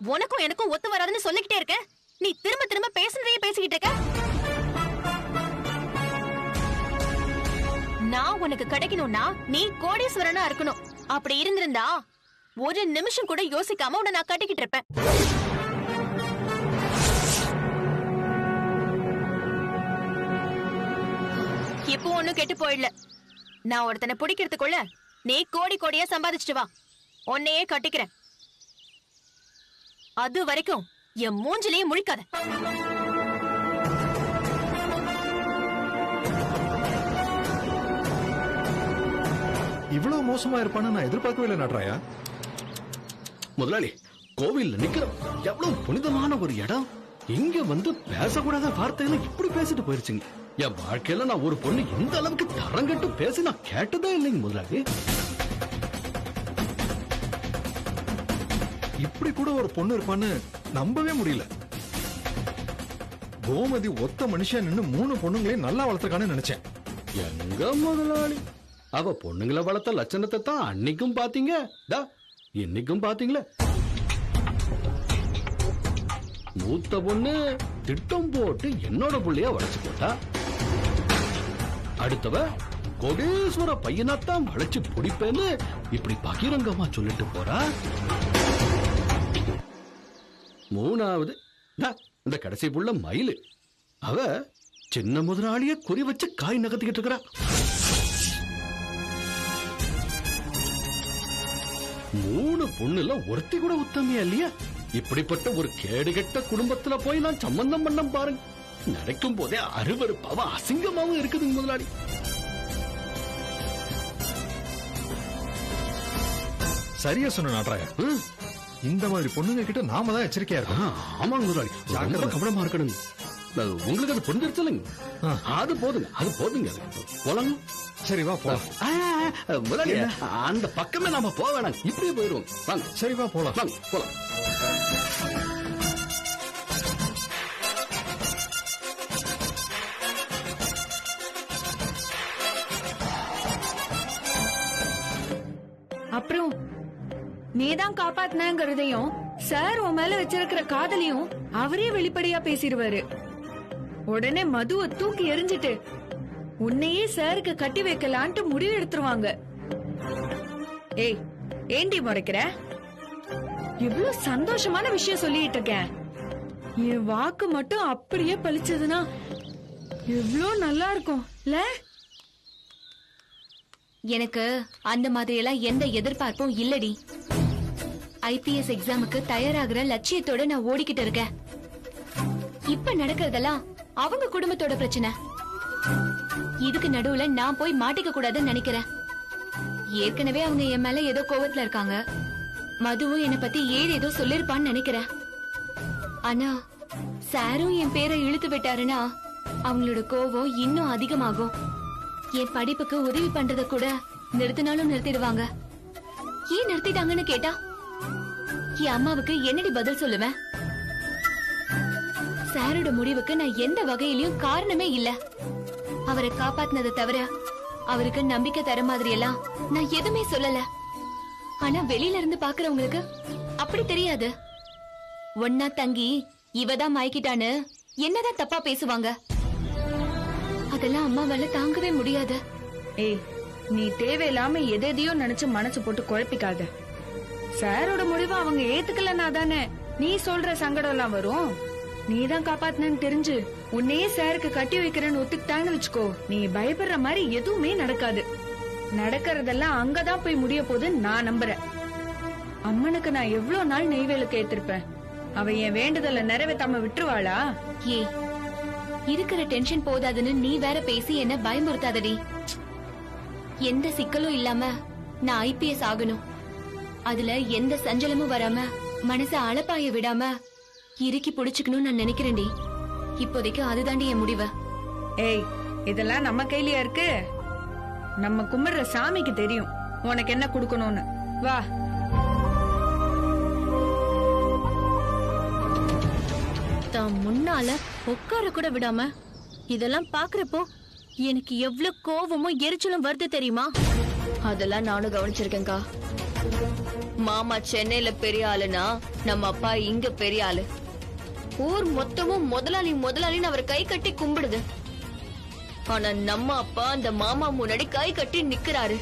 உனக்கும் எனக்கும் ஒத்து வராதுன்னு சொல்லிக்கிட்டே இருக்க. நீ திரும்ப திரும்ப பேசுறதையே பேசிக்கிட்டு இருக்க. நான் உனக்கு கிடைக்கணும்னா நீ கோடீஸ்வரனா இருக்கணும். அப்படி இருந்திருந்தா ஒரு நிமிஷம் கூட யோசிக்காம உன்னை நான் கட்டிக்கிட்டு இருப்பேன். இப்போ ஒண்ணும் கெட்டு போயிடல. நான் ஒருத்தனை பிடிக்கிறதுக்குள்ள நீ கோடி கோடியா சம்பாதிச்சுட்டு வா, உன்னையே கட்டிக்கிறேன். அது வரைக்கும் என் மூஞ்சிலேயே முழிக்காத. இவ்வளவு மோசமா இருப்பான்னு நான் எதிர்பார்க்கவே இல்லை நட்ராயா. முதலாளி, கோவில் நிக்கிறோம், எவ்வளவு புனிதமான ஒரு இடம். இங்க வந்து பேசக்கூடாத வார்த்தைகளை இப்படி பேசிட்டு போயிருச்சுங்க. என் வாழ்க்கையில நான் ஒரு பொண்ணு இந்த அளவுக்கு தரங்கட்டு பேசி நான் கேட்டதே இல்லைங்க முதலாளி. இப்படி கூட ஒரு பொண்ணு இருப்பான்னு நம்பவே முடியல. கோமதி ஒத்த மனுஷன் நின்னு 3 பொண்ணுங்களையும் நல்லா வளர்த்துக்கான்னு நினைச்சேன். எங்க முதலாளி, அவ பொண்ணுங்களை வளர்த்த லட்சணத்தை தான் அன்னைக்கும் பாத்தீங்க, இன்னைக்கும் பாத்தீங்களே. மூத்த பொண்ணு திட்டம் போட்டு என்னோட புள்ளைய வளைச்சு போட்டா, அடுத்தவ கோடீஸ்வர பையனாத்தான் வளைச்சு பிடிப்பேன்னு இப்படி பகிரங்கமா சொல்லிட்டு போறா. மூணாவது இந்த கடைசி புள்ள மயிலு, அவ சின்ன முதலாளிய குறி வச்சு காய் நகர்த்திக்கிட்டு இருக்கிறா. 3 பொண்ணுல ஒருத்தி கூட உத்தமையா இல்லையா? இப்படிப்பட்ட ஒரு கேடுகெட்ட குடும்பத்துல போய் நான் சம்பந்தம் பண்ண பாருங்க. நினைக்கும் போதே அருவருப்பாவும் அசிங்கமாவும் இருக்குதுங்க முதலாளி. சரியா சொன்ன நாட்ராயா. இந்த மாதிரி பொண்ணுங்க கிட்ட நாம தான் எச்சரிக்கையா இருக்கணும். ஆமாங்க முதலாளி, கவனமா இருக்கணும். உங்களுக்கு அது புரிஞ்சிருச்சு இல்லைங்க? அது போதுங்க, அது போதுங்க. போலாங்க. சரி வா போலாம். முதலாளி, அந்த பக்கமே நாம போக வேணாம், இப்படியே போயிருவோம். வாங்க. சரி வா போலாம். வாங்க போலாம். அப்புறம் நீதான் காப்பாத்தினங்கிறதையும் சார் உன் மேல வச்சிருக்கிற காதலையும் அவரே வெளிப்படையா பேசிடுவாரு. உடனே மதுவை தூக்கி எறிஞ்சிட்டு உன்னையே சாருக்கு கட்டி வைக்கலான்ட்டு முடிவு எடுத்துருவாங்க. ஏய், ஏண்டி முறைக்கிற? இவ்ளோ சந்தோஷமான விஷயம் சொல்லிட்டு இருக்கேன். என் வாக்கு மட்டும் அப்படியே பழிச்சதுன்னா எவ்ளோ நல்லா இருக்கும் இல்ல? எனக்கு அந்த மாதிரி எல்லாம் எந்த எதிர்பார்ப்பும் இல்லடி. ஐபிஎஸ் எக்ஸாமுக்கு தயாராகிற லட்சியத்தோட நான் ஓடிக்கிட்டு இருக்கேன். இப்ப நடக்கிறதெல்லாம் அவங்க குடும்பத்தோட பிரச்சனை. இதுக்கு நடுவுல நான் போய் மாட்டிக்க கூடாதுன்னு நினைக்கிறேன். ஏற்கனவே அவங்க என் மேல ஏதோ கோவத்துல இருக்காங்க. மதுவும் என்னை பத்தி ஏதேதோ சொல்லிருப்பான்னு நினைக்கிறேன். ஆனா சாரும் என் பேரை இழுத்து விட்டாருன்னா அவங்களோட கோவம் இன்னும் அதிகமாகும். என் படிப்புக்கு உதவி பண்றத கூட நிறுத்தினாலும் நிறுத்திடுவாங்க. ஏன் நிறுத்திட்டாங்கன்னு கேட்டா என் அம்மாவுக்கு என்னடி பதில் சொல்லுவேன்? சாரோட முடிவுக்கு நான் எந்த வகையிலயும் காரணமே இல்ல. அவரை காப்பாத்தினதை தவிர அவருக்கு நம்பிக்கை தர மாதிரி எல்லாம் நான் எதுவுமே சொல்லல. ஆனா வெளியில இருந்து பாக்குறவங்களுக்கு அப்படி தெரியாது. ஒன்னா தங்கி இவதான் மயக்கிட்டான்னு என்னதான் தப்பா பேசுவாங்க. அதெல்லாம் அம்மாவால தாங்கவே முடியாது. ஏய், நீ தேவையில்லாம எதையோ நினைச்சு மனசு போட்டு குழப்பிக்காத. சாரோட முடிவை அவங்க ஏத்துக்கலனா தானே நீ சொல்ற சங்கடம் எல்லாம் வரும். நீதான் காப்பாத்தினு தெரிஞ்சு உன்னையே சாருக்கு கட்டி வைக்கிறேன்னு ஒத்துக்கிட்டாங்கன்னு வச்சுக்கோ, நீ பயப்படுற மாதிரி எதுவுமே நடக்காது. நடக்கிறதெல்லாம் அங்கதான் போய் முடிய போகுதுன்னு நான் நம்புறேன். அம்மனுக்கு நான் எவ்வளவு நாள் நெய்வேலுக்கு ஏத்திருப்பேன். அவ என் வேண்டுதலை நிறைவேத்தாம விட்டுருவாளா? ஏ, இருக்கிற டென்ஷன் போதாதுன்னு நீ வேற பேசி என்ன பயமுறுத்தாதடி. எந்த சிக்கலும் இல்லாம நான் ஐபிஎஸ் ஆகணும். அதுல எந்த சஞ்சலமும் வராம மனச அளப்பாய விடாம இறுக்கி புடிச்சுக்கணும்னு நான் நினைக்கிறேன்டி. இப்போதைக்கு அதுதாண்டி என் முடிவு. ஏய், இதெல்லாம் நம்ம கையிலயா இருக்கு? நம்ம கும்பிடுற சாமிக்கு தெரியும் உனக்கு என்ன குடுக்கணும்னு. வா. தான் முன்னால உட்கார கூட விடாம இதெல்லாம் பாக்குறப்போ எனக்கு எவ்வளவு கோவமும் எரிச்சலும் வருது தெரியுமா? அதெல்லாம் நானும் கவனிச்சிருக்கேன்க்கா. மாமா சென்னையில பெரிய ஆளுனா நம்ம அப்பா இங்க பெரிய ஆளு. ஊர் மொத்தமும் முதலாளி முதலாளின்னு அவர் கை கட்டி கும்பிடுது. ஆனா நம்ம அப்பா அந்த மாமா முன்னாடி கை கட்டி நிக்கிறாரு.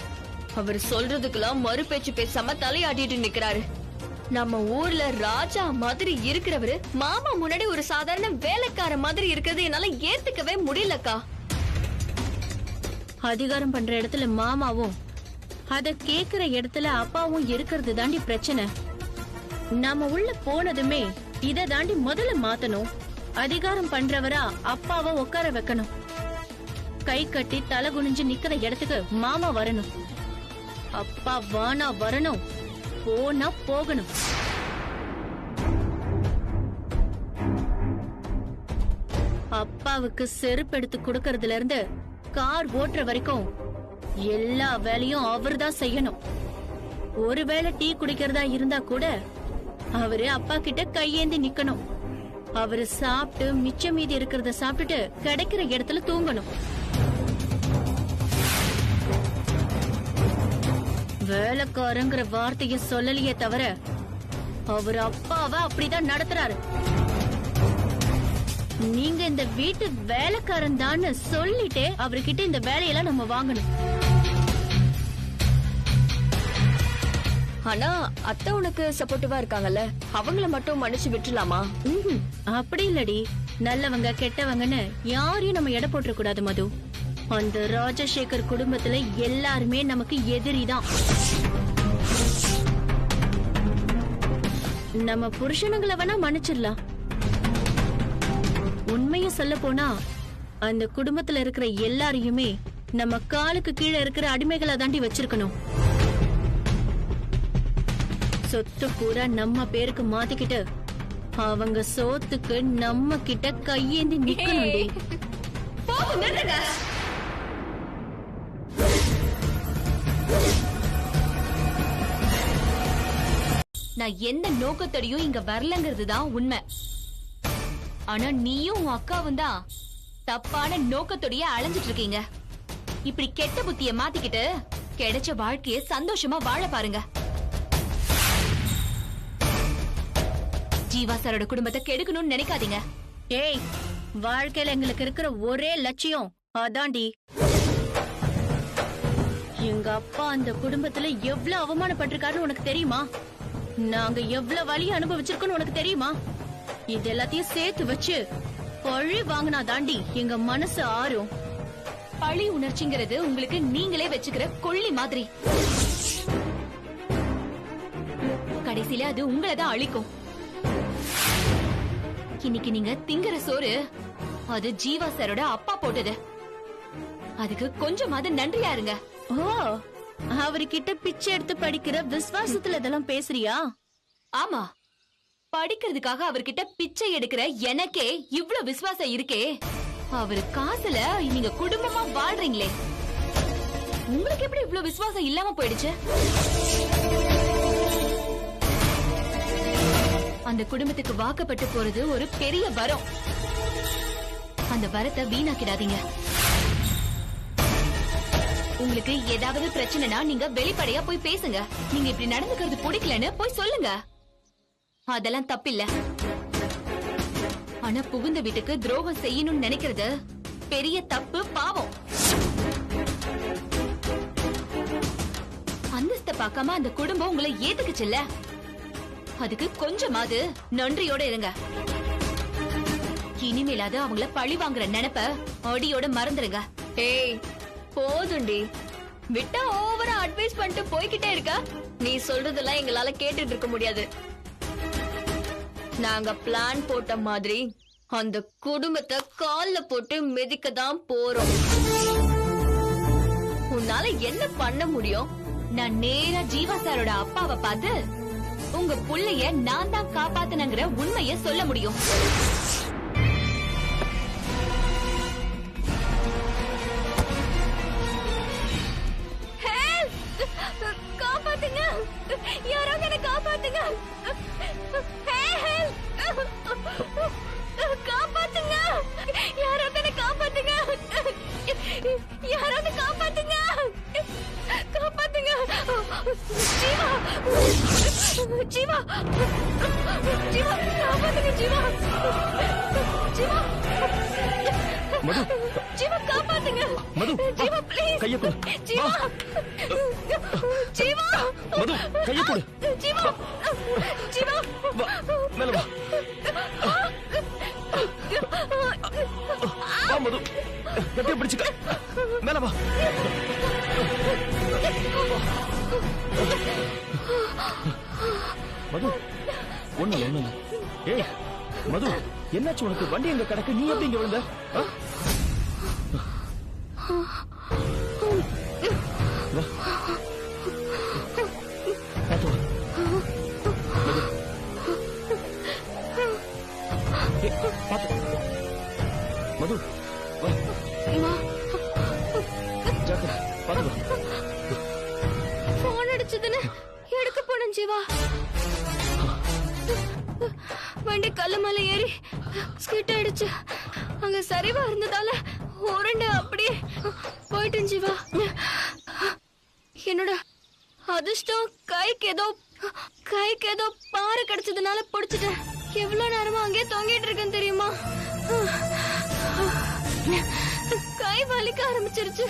அவர் சொல்றதுக்கெல்லாம் மறு பேச்சு பேசாம தலையாட்டிட்டு நிக்கிறாரு. நம்ம ஊர்ல ராஜா மாதிரி இருக்கிறவரு மாமா முன்னாடி ஒரு சாதாரண வேலைக்கார மாதிரி இருக்கிறது என்னால ஏத்துக்கவே முடியலக்கா. அதிகாரம் பண்ற இடத்துல மாமாவும் அத கேக்குற இடத்துல அப்பாவும் இருக்கிறது தாண்டி பிரச்சனை. நாம உள்ள போனதுமே இத தாண்டி முதல்ல மாத்தணும். அதிகாரம் பண்றவரா அப்பாவை உட்கார வைக்கணும். கை கட்டி தலை குனிஞ்சு நிக்கிற இடத்துக்கு மாமா வரணும். அப்பா வானா வரணும், போனா போகணும். அப்பாவுக்கு செருப்பு எடுத்து கொடுக்கறதுல இருந்து கார் ஓட்டுற வரைக்கும் எல்லா வேலையும் அவர்தான் செய்யணும். ஒருவேளை டீ குடிக்கிறதா இருந்தா கூட அவரு அப்பா கிட்ட கையேந்தி நிக்கணும். அவரு சாப்பிட்டு மிச்சம் மீதி இருக்கிறத சாப்பிட்டுட்டு கிடைக்கிற இடத்துல தூங்கணும். வேலைக்காரங்கிற வார்த்தைய சொல்லலையே தவிர அவர் அப்பாவை அப்படிதான் நடத்துறாரு. நீங்க இந்த வீட்டு வேலைக்காரன் தான் சொல்லிட்டே அவர்கிட்ட இந்த வேலையெல்லாம் நம்ம வாங்கணும். ஆனா அத்தை உனக்கு சப்போர்ட்டிவா இருக்காங்கல்ல, அவங்கள மட்டும் மன்னிச்சு விட்டுலாமா? அப்படி இல்லடி, நல்லவங்க கெட்டவங்கன்னு யாரையும் நம்ம எடை போட்டுற கூடாது மது. அந்த ராஜசேகர் குடும்பத்துல எல்லாருமே நமக்கு எதிரிதான். நம்ம புருஷனுங்களை வேணா மன்னிச்சிடலாம். உண்மைய சொல்ல போனா அந்த குடும்பத்துல இருக்கிற எல்லாரையுமே நம்ம காலுக்கு கீழே இருக்கிற அடிமைகளை தாண்டி வச்சிருக்கணும். சொத்து பூரா நம்ம பேருக்கு மாத்திக்கிட்டு அவங்க சோத்துக்கு நம்ம கிட்ட கையேந்தி நிக்கணும். நான் எந்த நோக்கத்தோடையும் இங்க வரலங்கிறது தான் உண்மை. ஆனா நீயும் உன் அக்காவும் தான் தப்பான நோக்கத்தோடய அலைஞ்சிட்டு இருக்கீங்க. இப்படி கெட்ட புத்திய மாத்திக்கிட்டு கிடைச்ச வாழ்க்கைய சந்தோஷமா வாழ பாருங்க. ஜீவா சாரோட குடும்பத்தை கெடுக்கணும்னு நினைக்காதீங்க. ஏய், வாழ்க்கையில எங்களுக்கு இருக்கிற ஒரே லட்சியம் அதாண்டி. எங்க அப்பா அந்த குடும்பத்துல எவ்வளவு அவமானப்பட்டிருக்காருன்னு உனக்கு தெரியுமா? நாங்க எவ்வளவு வலி அனுபவிச்சிருக்கோம்னு உனக்கு தெரியுமா? இது எல்லாத்தையும் சேர்த்து வச்சு பழி வாங்கினா தாண்டி எங்க மனசு ஆறும். பழி உணர்ச்சிங்கிறது உங்களுக்கு நீங்களே வச்சுக்கிற கொள்ளி மாதிரி. கடைசியில அது உங்களதான் அழிக்கும். இன்னைக்கு நீங்க திங்கிற சோறு அது ஜீவா சாரோட அப்பா போட்டது. அதுக்கு கொஞ்சமாவது நன்றியா இருங்க. ஓ, அவர்கிட்ட பிச்சை எடுத்து படிக்கிற விசுவாசத்துல இதெல்லாம் பேசுறியா? ஆமா, படிக்கிறதுக்காக அவர்கிட்ட பிச்சை எடுக்கிற எனக்கே இவ்ளோ விசுவாசம் இருக்கே. அவரு காசுல நீங்க குடும்பமா வாழ்றீங்களே, உங்களுக்கு எப்படி இவ்ளோ விசுவாசம் இல்லாம போயிடுச்சு? அந்த குடும்பத்துக்கு வாக்கப்பட்டு போறது ஒரு பெரிய வரம். அந்த வரத்தை வீணாக்கிடாதீங்க. உங்களுக்கு ஏதாவது பிரச்சனைனா நீங்க வெளிப்படையா போய் பேசுங்க. நீங்க இப்படி நடந்துக்கிறது பிடிக்கலன்னு போய் சொல்லுங்க. அதெல்லாம் தப்பில்ல. ஆனா புகுந்த வீட்டுக்கு துரோகம் செய்யணும்னு நினைக்கிறது பெரிய தப்பு, பாவம். அந்தஸ்த பார்க்காம அந்த குடும்பம் உங்களை ஏத்துக்குச்சுல்ல, அதுக்கு கொஞ்சமாவது நன்றியோட இருங்க. இனிமேலாவது அவங்கள பழி வாங்குற நினைப்ப அடியோட மறந்துருங்க. ஏய், போதுண்டி, விட்டா ஓவரா அட்வைஸ் பண்ணிட்டு போய்கிட்டே இருக்க. நீ சொல்றதெல்லாம் எங்களால கேட்டுட்டு இருக்க முடியாது. நாங்க பிளான் போட்ட மாதிரி அந்த குடும்பத்தை கால்ல போட்டு மிதிக்க தான் போறோம். உன்னால என்ன பண்ண முடியும்? நான் நேரா ஜீவா சாரோட அப்பாவை பார்த்து உங்க புள்ளைய நான் தான் காப்பாத்தினங்கிற உண்மைய சொல்ல முடியும். காப்பாத்துங்க, யாராவது என்ன காப்பாத்துங்க. காப்பாத்துங்க, யாராவது என்ன காப்பாத்துங்க. யாராவது காப்பாத்துங்க, காப்பாத்துங்க. ஜீவா ஜீவா ஜீவா காப்பாத்துங்க ஜீவா ஜீவா மது ஜீவா காப்பாத்துங்க மது ஜீவா ப்ளீஸ் கையை கொடு ஜீவா ஜீவா மது கையை கொடு ஜீவா ஜீவா வா மேல வா வா மது கட்டிய பிடிச்சுக்க மேல வா மது ஒண்ணு ஒண்ணு ஏய் மது என்னாச்சு உனக்கு? வண்டி எங்க கிடக்கு, நீ எப்படி இங்க விழுந்த? ஆ? வா. பாத்து வா. மது. ஏய், பாத்து. மது வா. ஜாக்கிரதை, பாத்து வா. போன் அடிச்சதுன்னு எடுக்க போனேன் ஜீவா. வண்டி கல்லு மேல ஏறி ஸ்கிட் ஆயிடுச்சு. அங்க சரிவா இருந்ததால உருண்டு அப்படியே போயிட்டேன் ஜீவா. என்னோட அதிர்ஷ்டம் கைக்கு ஏதோ பாறை கிடைச்சதுனால பிடிச்சிட்டேன். எவ்வளவு நேரமா அங்கேயே தொங்கிட்டு இருக்கேன் தெரியுமா? கை வலிக்க ஆரம்பிச்சிருச்சு.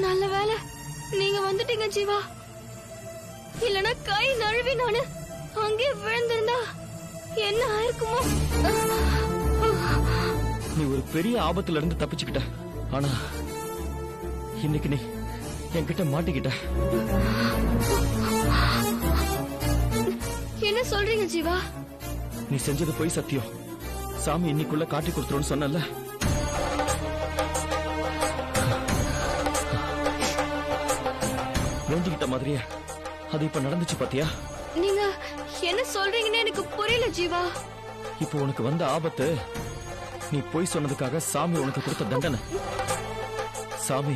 நல்ல வேலை நீங்க வந்துட்டீங்க ஜீவா. இல்லனா கை நழுவி நானு அங்கே விழுந்திருந்தா என்ன ஆயிருக்குமோ? நீ ஒரு பெரிய ஆபத்துல இருந்து தப்பிச்சுக்கிட்ட. ஆனா இன்னைக்கு நீ என்கிட்ட மாட்டிக்கிட்ட. என்ன சொல்றீங்க ஜீவா? நீ செஞ்சது போய் சத்தியம். சாமி இன்னைக்குள்ள காட்டி கொடுத்துருன்னு சொன்னல. வேண்டிக்கிட்ட மாதிரியே அது இப்ப நடந்துச்சு பாத்தியா? நீங்க என்ன சொல்றீங்கன்னு எனக்கு புரியல ஜீவா. இப்போ உனக்கு வந்த ஆபத்து நீ போய் சொன்னதுக்காக சாமி உனக்கு கொடுத்த தண்டனை. சாமி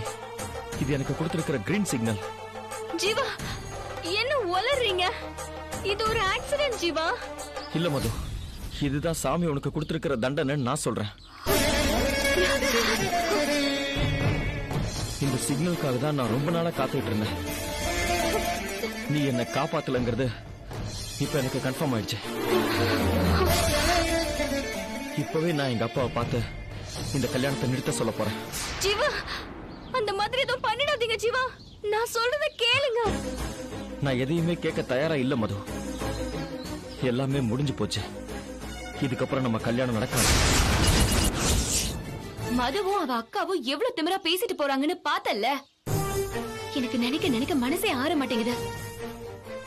இது எனக்கு கொடுத்திருக்கிற கிரீன் சிக்னல். ஜீவா என்ன உளறீங்க? இது ஒரு ஆக்சிடென்ட் ஜீவா. இல்ல மது, இதுதான் சாமி உனக்கு கொடுத்திருக்கிற தண்டனை நான் சொல்றேன். இந்த சிக்னலுக்காக தான் நான் ரொம்ப நாளா காத்துட்டு இருந்தேன். நீ என்ன காப்பாத்தலங்கிறது இப்ப எனக்கு கன்ஃபார்ம் ஆயிடுச்சு. இப்பவே நான் எங்க அப்பாவை பார்த்து இந்த கல்யாணத்தை நிறுத்த சொல்ல போறேன். ஜீவா அந்த மாதிரி எதுவும் பண்ணிடாதீங்க ஜீவா. நான் சொல்றத கேளுங்க. நான் எதையுமே கேட்க தயாரா இல்ல மது. எல்லாமே முடிஞ்சு போச்சு. இதுக்கப்புறம் நம்ம கல்யாணம் நடக்காது. மதுவும் அவ அக்காவும் எவ்வளவு திமிரா பேசிட்டு போறாங்கன்னு பார்த்தல்ல. எனக்கு நினைக்க மனசே ஆற மாட்டேங்குது.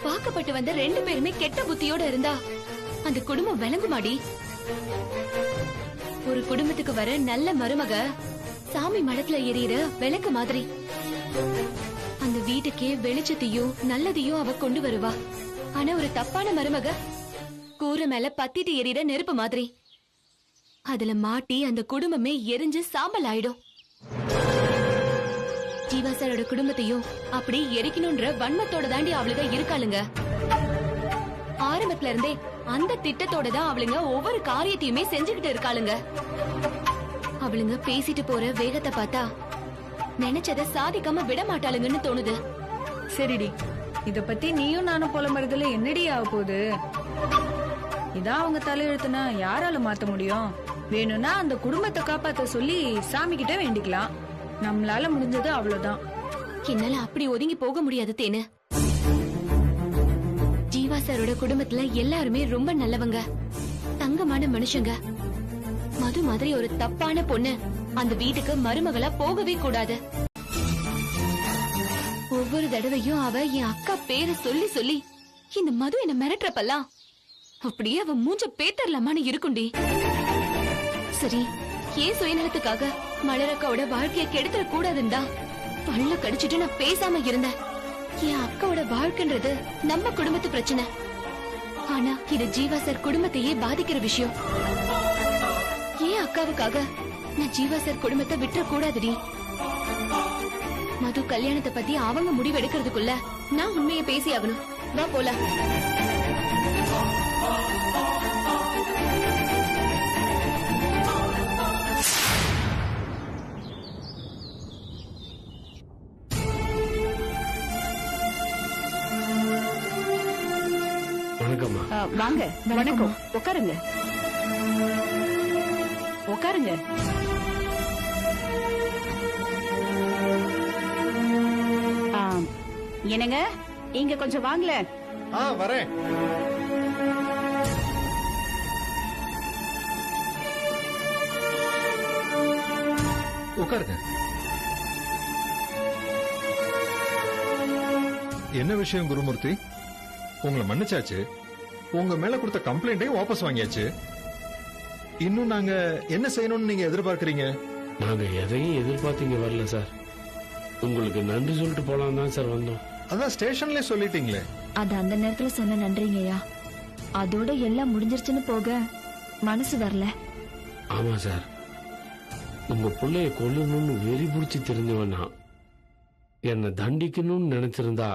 வாக்கப்பட்டு வந்த 2 பேருமே கெட்ட புத்தியோட இருந்தா அந்த குடும்பம் விளங்குமாடி? ஒரு குடும்பத்துக்கு வர நல்ல மருமக சாமி மடத்துல எரியிற விளக்கு மாதிரி. அந்த வீட்டுக்கே வெளிச்சத்தையும் நல்லதையும் அவ கொண்டு வருவா. ஆனா ஒரு தப்பான மருமக கூரை மேல பத்திட்டு எரியிற நெருப்பு மாதிரி. அதுல மாட்டி அந்த குடும்பமே எரிஞ்சு சாம்பல் ஆயிடும். ஜீவா சாரோட குடும்பத்தையும் அப்படி எரிக்கணும்ன்ற வன்மத்தோட தாண்டி அவளுங்க இருக்காளுங்க. ஆரம்பத்துல இருந்தே அந்த திட்டத்தோட தான் அவளுங்க ஒவ்வொரு காரியத்தையுமே செஞ்சுக்கிட்டு இருக்காளுங்க. அவளுங்க பேசிட்டு போற வேகத்தை பார்த்தா நினைச்சத சாதிக்காம விட மாட்டாளுங்கன்னு தோணுது. சரிடி, இத பத்தி நீயும் நானும் புலம்புறதுல என்னடி ஆக போகுது? இதான் அவங்க தலையெழுத்துனா யாரால மாத்த முடியும்? வேணும்னா அந்த குடும்பத்தை காப்பாத்த சொல்லி சாமி கிட்ட வேண்டிக்கலாம். நம்மளால முடிஞ்சது அவ்வளவுதான். என்னால அப்படி ஒதுங்கி போக முடியாது தேனு. ஜீவா சாரோட குடும்பத்துல எல்லாருமே ரொம்ப நல்லவங்க, தங்கமான மனுஷங்க. மது மாதிரி ஒரு தப்பான பொண்ணு அந்த வீட்டுக்கு மருமகளா போகவே கூடாது. ஒவ்வொரு தடவையும் அவ என் அக்கா பேரை சொல்லி சொல்லி இந்த மது என்ன மிரட்டுறப்பெல்லாம் அப்படியே அவ மூஞ்ச பேத்தரலாமான்னு இருக்குண்டி. சரி, ஏன் சுயநலத்துக்காக மலரக்காவோட வாழ்க்கைய கெடுத்துட கூடாதுண்டா பல்ல கடிச்சிட்டு நான் பேசாம இருந்தேன். என் அக்காவோட வாழ்க்கைன்றது நம்ம குடும்பத்து பிரச்சனை. ஆனா இது ஜீவா சார் குடும்பத்தையே பாதிக்கிற விஷயம். ஏன் அக்காவுக்காக நான் ஜீவா சார் குடும்பத்தை விட்டுற கூடாதுடி. மது கல்யாணத்தை பத்தி அவங்க முடிவு எடுக்கிறதுக்குள்ள நான் உண்மையை பேசி ஆகணும். வா போலாம். வணக்கம்மா. வாங்க. வணக்கம். உட்காருங்க. உட்காருங்க. என்னங்க இங்க கொஞ்சம் வாங்கல. வரேன். உட்காருங்க. என்ன விஷயம் குருமூர்த்தி? உங்களை மன்னிச்சாச்சு, உங்க மேல கொடுத்த கம்ப்ளைண்டையும் வாபஸ் வாங்கியாச்சு. இன்னும் நாங்க என்ன செய்யணும்னு நீங்க எதிர்பார்க்கறீங்க? நாங்க எதையும் எதிர்பார்த்தீங்க வரல சார். உங்களுக்கு நன்றி சொல்லிட்டு போலாம் தான் சார் வந்தோம். அதான் ஸ்டேஷன்ல சொல்லிட்டீங்களே. அது அந்த நேரத்துல சொன்ன நன்றிங்கய்யா. அதோட எல்லாம் முடிஞ்சிருச்சுன்னு போக மனசு வரல. ஆமா சார், உங்க பிள்ளைய கொல்லணும்னு வெறி பிடிச்சி தெரிஞ்சவனா என்னை தண்டிக்கணும்னு நினைச்சிருந்தா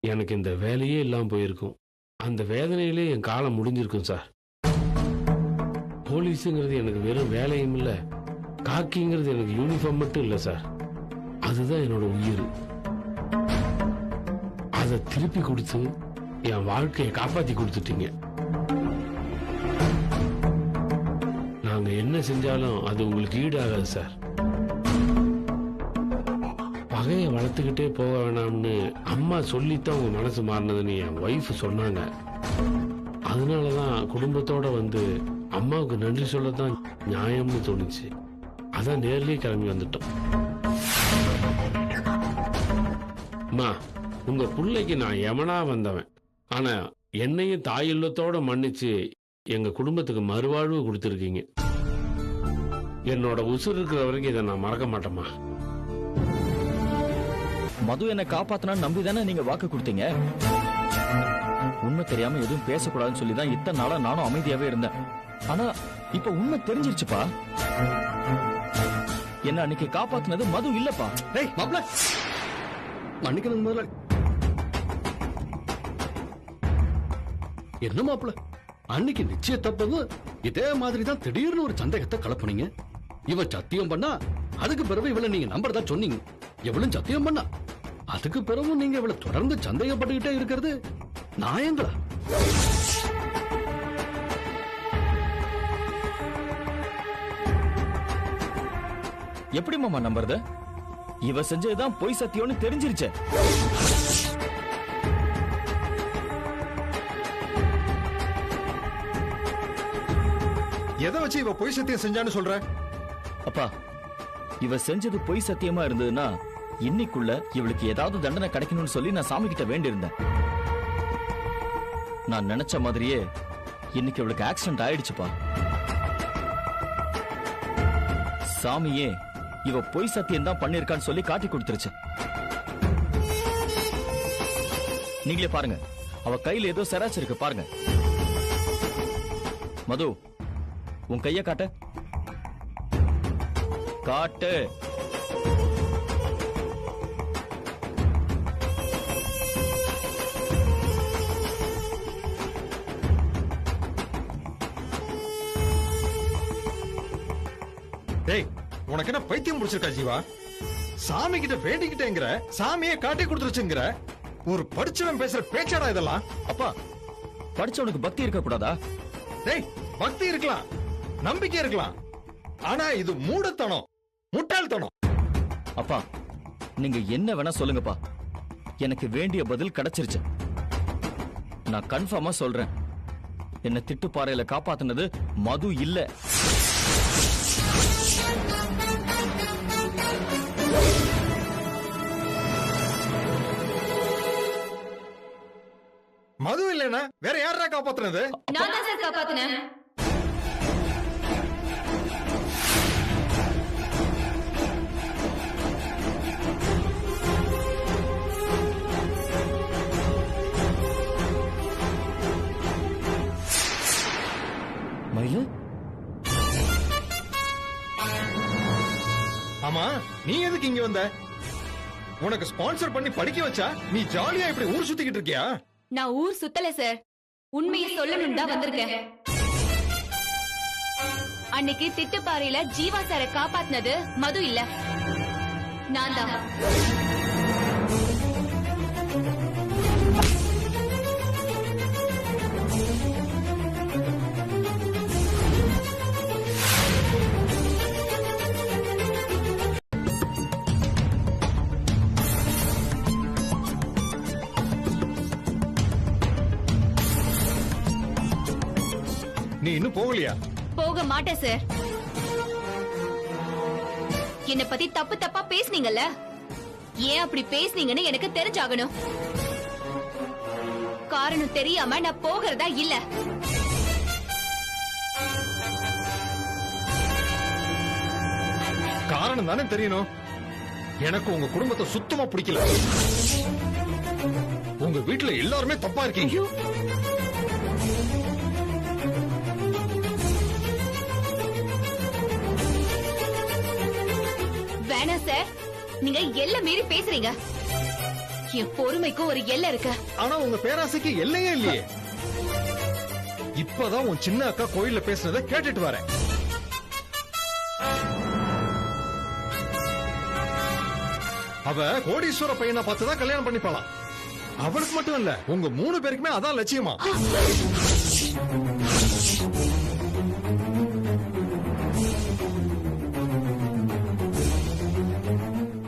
எனக்கு இந்த வேலையே இல்லாம போயிருக்கும். அந்த வேதனையிலே என் காலம் முடிஞ்சிருக்கும் சார். போலீஸுங்கிறது எனக்கு வெறும் வேலையும் இல்ல, காக்கிங்கிறது எனக்கு யூனிஃபார்ம் மட்டும் இல்ல சார், அதுதான் என்னோட உயிர். அதை திருப்பி கொடுத்து என் வாழ்க்கையை காப்பாத்தி கொடுத்துட்டீங்க. நாங்க என்ன செஞ்சாலும் அது உங்களுக்கு ஈடாகாது சார். பகையை வளர்த்துக்கிட்டே போக வேணாம்னு அம்மா சொல்லித்தான் உங்க மனசு மாறினதுன்னு என் ஒய்ஃப் சொன்னாங்க. அதனாலதான் குடும்பத்தோட வந்து அம்மாவுக்கு நன்றி சொல்லத்தான் நியாயம்னு தோணுச்சு. அதான் நேர்லயே கிளம்பி வந்துட்டோம். அம்மா, உங்க பிள்ளைக்கு நான் எமனா வந்தவன், ஆனா என்னையும் தாயுள்ளத்தோட மன்னிச்சு எங்க குடும்பத்துக்கு மறுவாழ்வு கொடுத்துருக்கீங்க. என்னோட உசுர் இருக்கிற வரைக்கும் இதை நான் மறக்க மாட்டேம்மா. மது என்னை காப்பாத்தினான்னு நம்பிதானே நீங்க வாக்கு கொடுத்தீங்க. உண்மை தெரியாம எதுவும் பேசக்கூடாதுன்னு சொல்லிதான் இத்தனை நாளா நானும் அமைதியாவே இருந்தேன். ஆனா இப்ப உண்மை தெரிஞ்சிருச்சுப்பா. என்ன அன்னைக்கு காப்பாத்தினது மது இல்லப்பா. டேய் மாப்ள, மன்னிக்கணும் முதலாளி. என்ன மாப்ள, அன்னைக்கு நிச்சயத்தப்பது இதே மாதிரிதான் திடீர்னு ஒரு சந்தேகத்தை கலப்புனீங்க. இவன் சத்தியம் பண்ணா அதுக்கு பிறகு இவளை நீங்க நம்பறதா சொன்னீங்க. எவ்வளவு சத்தியம் பண்ணா அதுக்கு பிறகு நீங்க இவளை தொடர்ந்து சந்தேகப்பட்டுக்கிட்டே இருக்கிறது நியாயங்களா? எப்படி மாமா நம்புறது? இவ செஞ்சதுதான் பொய் சத்தியம்னு தெரிஞ்சிருச்சு. எதை வச்சு இவ பொய் சத்தியம் செஞ்சான்னு சொல்ற? அப்பா, இவ செஞ்சது பொய் சத்தியமா இருந்ததுன்னா இன்னைக்குள்ள இவளுக்கு ஏதாவது தண்டனை கிடைக்கணும்னு சொல்லி நான் சாமி கிட்ட வேண்டியிருந்தேன். நான் நினைச்ச மாதிரியே இன்னைக்கு இவளுக்கு ஆக்சிடென்ட் ஆயிடுச்சுப்பா. சாமியே இவ பொய் சத்தியம் தான் பண்ணிருக்கான்னு சொல்லி காட்டி கொடுத்துருச்சு. நீங்களே பாருங்க, அவ கையில ஏதோ செராச்சு இருக்கு பாருங்க. மது, உன் கைய காட்டு. காட்டு. டேய், உனக்கு என்ன பைத்தியம் பிடிச்சிருக்கா ஜீவா? சாமி கிட்ட வேண்டிக்கிட்டேங்கிற, சாமியே காட்டி கொடுத்துருச்சுங்கிற, ஒரு படிச்சவன் பேசுற பேச்சாடா இதெல்லாம்? அப்பா, படிச்சவனுக்கு பக்தி இருக்க கூடாதா? டேய், பக்தி இருக்கலாம், நம்பிக்கை இருக்கலாம், ஆனா இது மூடத்தனம், முட்டாள்தனம். அப்பா, நீங்க என்ன வேணா சொல்லுங்கப்பா, எனக்கு வேண்டிய பதில் கிடைச்சிருச்சு. நான் கன்ஃபார்மா சொல்றேன், என்ன திட்டுப்பாறையில காப்பாத்துனது மது இல்ல. மது இல்லைன்னா வேற யாரா காப்பாத்துனது? நான் தான் சார் காப்பாத்தினேன். மயிலு, ஆமா, நீ எதுக்கு இங்க வந்த? உனக்கு ஸ்பான்சர் பண்ணி படிக்க வச்சா நீ ஜாலியா இப்படி ஊர் சுத்திக்கிட்டு இருக்கியா? நான் ஊர் சுத்தல சார், உண்மையை சொல்லணும் தான் வந்திருக்கேன். அன்னைக்கு திட்டுப்பாறையில ஜீவா சாரை காப்பாத்தினது மது இல்ல, நான் தான். நீ இன்னும் போகலையா? போக மாட்டேன் சார். என்ன பத்தி தப்பு தப்பா பேசுனீங்கல்ல, ஏன் அப்படி பேசுனீங்கன்னு எனக்கு தெரிஞ்சாகணும். காரணம் தெரியாம நான் போகிறதா இல்ல. காரணம் தானே தெரியணும். எனக்கு உங்க குடும்பத்தை சுத்தமா பிடிக்கல. உங்க வீட்டுல எல்லாருமே தப்பா இருக்கீங்க. வேணாம் சார், நீங்க எல்லை மீறி பேசுறீங்க. என் பொறுமைக்கு ஒரு எல்லை இருக்கு. ஆனா உங்க பேராசைக்கு எல்லையே இல்லையே. இப்பதான் உன் சின்ன அக்கா கோயில்ல பேசுனதை கேட்டுட்டு வரேன். அவ கோடீஸ்வர பையனை பார்த்துதான் கல்யாணம் பண்ணிப்பாளாம். அவளுக்கு மட்டும் இல்ல, உங்க 3 பேருக்குமே அதான் லட்சியமா.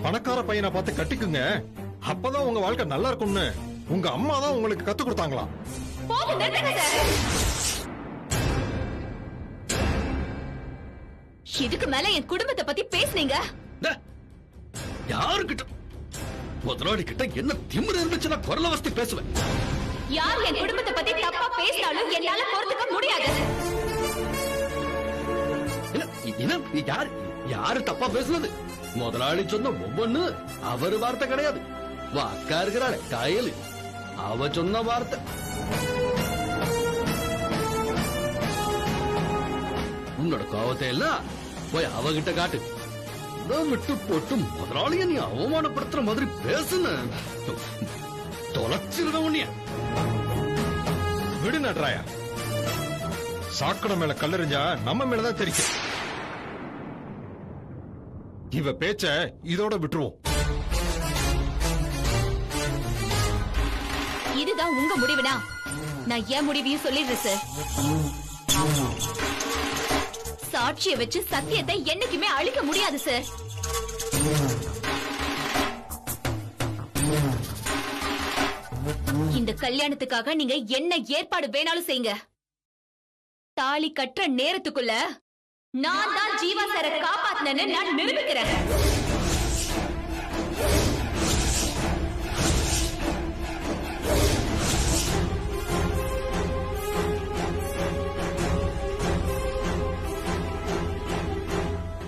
பணக்கார பையனை பார்த்து கட்டிக்குங்க, அப்பதான் உங்க வாழ்க்கை நல்லா இருக்கும்னு உங்க அம்மா தான் உங்களுக்கு கத்து கொடுத்தாங்களாம். போதும், நிறுத்துங்க சார். இதுக்கு மேல என் குடும்பத்தை பத்தி பேசுனீங்க. யாருக்கிட்ட முதலாளி கிட்ட என்ன திமிரு இருந்துச்சுன்னா குரல வசதி பேசுவேன். யார் என் குடும்பத்தை பத்தி தப்பா பேசினாலும் என்னால பொறுத்துக்க முடியாது. யாரு தப்பா பேசுனது? முதலாளி சொன்ன ஒவ்வொன்னு அவரு வார்த்தை கிடையாது. அக்கா இருக்கிறாள் காயல், அவ சொன்ன வார்த்தை. உன்னோட கோவத்தை எல்லாம் போய் அவகிட்ட காட்டு. விட்டு போட்டு முதலாளிய நீ அவமானப்படுத்துற மாதிரி பேசுன தொலைச்சிருக்க உன்னைய. விடு நட்ராயா, சாக்கடை மேல கல்லறிஞ்சா நம்ம மேலதான் தெரியும். இவ பேச்ச இதோட விட்டுருவோம். இதுதான் உங்க முடிவுனா நான் ஏன் முடிவையும் சொல்லிடுறேன் சார். சாட்சியை வச்சு சத்தியத்தை என்னைக்குமே அழிக்க முடியாது சார். இந்த கல்யாணத்துக்காக நீங்க என்ன ஏற்பாடு வேணாலும் செய்யுங்க. தாலி கட்டுற நேரத்துக்குள்ள நான் தான் ஜீவா சாரை காப்பாத்தினேன்னு நான் நிரூபிக்கிறேன்.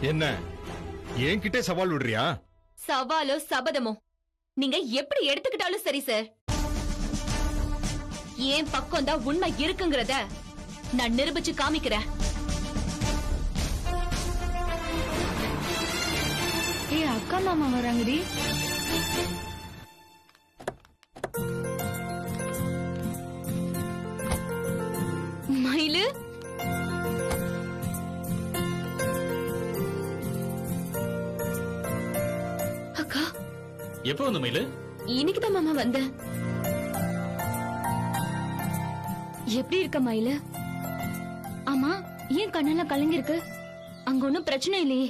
என்ன என்கிட்ட சவால் விடுறியா? சவாலோ சபதமோ நீங்க எப்படி எடுத்துக்கிட்டாலும் சரி சார். ஏன் பக்கம் தான் உண்மை இருக்குங்கிறத நான் நிரூபிச்சு காமிக்கிறேன். ஏ அக்கா மாமா வராங்கடி. மயிலு, அக்கா எப்போ வந்த மயிலு? இன்னைக்குதான் மாமா வந்தேன். எப்படி இருக்க மயிலு? ஆமா, ஏன் கண்ணெல்லாம் கலங்கிருக்கு? அங்க ஒண்ணும் பிரச்சனை இல்லையே.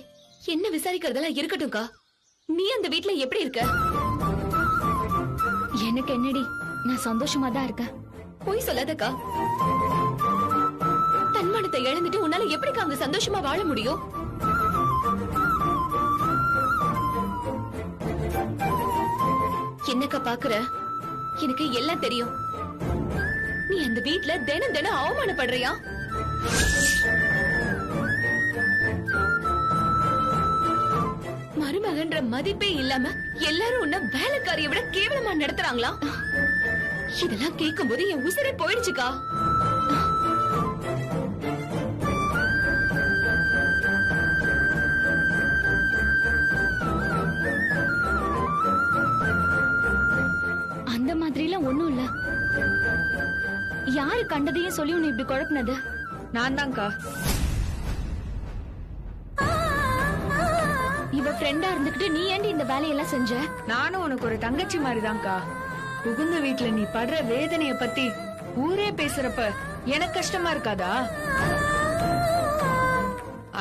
என்ன விசாரிக்கிறதெல்லாம் இருக்கட்டும்க்கா. நீ அந்த வீட்ல எப்படி இருக்க? எனக்கு என்னடி, நான் சந்தோஷமா தான் இருக்கேன். போய் சொல்லாதக்கா. தன்மானத்தை இழந்துட்டு உன்னால எப்படிக்கா அங்க சந்தோஷமா வாழ முடியும்? என்னக்கா பாக்குற? எனக்கு எல்லாம் தெரியும். நீ அந்த வீட்ல தினம் தினம் அவமானப்படுறியா? மருமகன்ற மதிப்பே இல்லாம எல்லாரும் உன்ன வேலைக்காரியை விட கேவலமா நடத்துறாங்களா? இதெல்லாம் கேட்கும் போது என் உசிரே போயிடுச்சுக்கா. அந்த மாதிரி எல்லாம் ஒண்ணும் இல்ல. யாரு கண்டதையும் சொல்லி உன்னை இப்படி குழப்பினது? நான் தான்க்கா. இவ ஃப்ரெண்டா இருந்துகிட்டு நீ ஏண்டி இந்த வேலையெல்லாம் செஞ்ச? நானும் உனக்கு ஒரு தங்கச்சி மாதிரிதான்க்கா. புகுந்த வீட்டுல நீ படுற வேதனைய பத்தி ஊரே பேசுறப்ப எனக்கு கஷ்டமா இருக்காதா?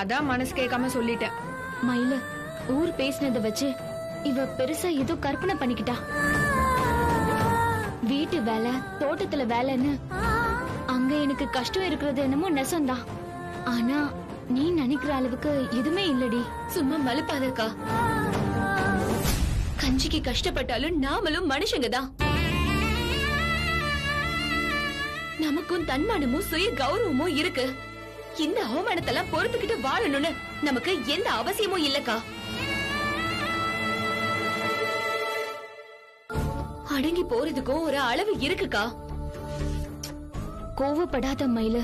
அதான் மனசு கேட்காம சொல்லிட்டேன். மயில, ஊர் பேசினத வச்சு இவ பெருசா ஏதோ கற்பனை பண்ணிக்கிட்டா. வீட்டு வேலை, தோட்டத்துல வேலைன்னு அங்க எனக்கு கஷ்டம் இருக்கிறது என்னமோ நெசம்தான். ஆனா நீ நினைக்கிற அளவுக்கு எதுவுமே இல்லடி. சும்மா மலுப்பாதக்கா. கஞ்சிக்கு கஷ்டப்பட்டாலும் நாமளும் மனுஷங்க தான். நமக்கும் தன்மானமும் சுய கௌரவமும் இருக்கு. இந்த அவமானத்தெல்லாம் பொறுத்துக்கிட்டு வாழணும்னு நமக்கு எந்த அவசியமும் இல்லக்கா. அடங்கி போறதுக்கும் ஒரு அளவு இருக்குக்கா. கோவப்படாத மயில,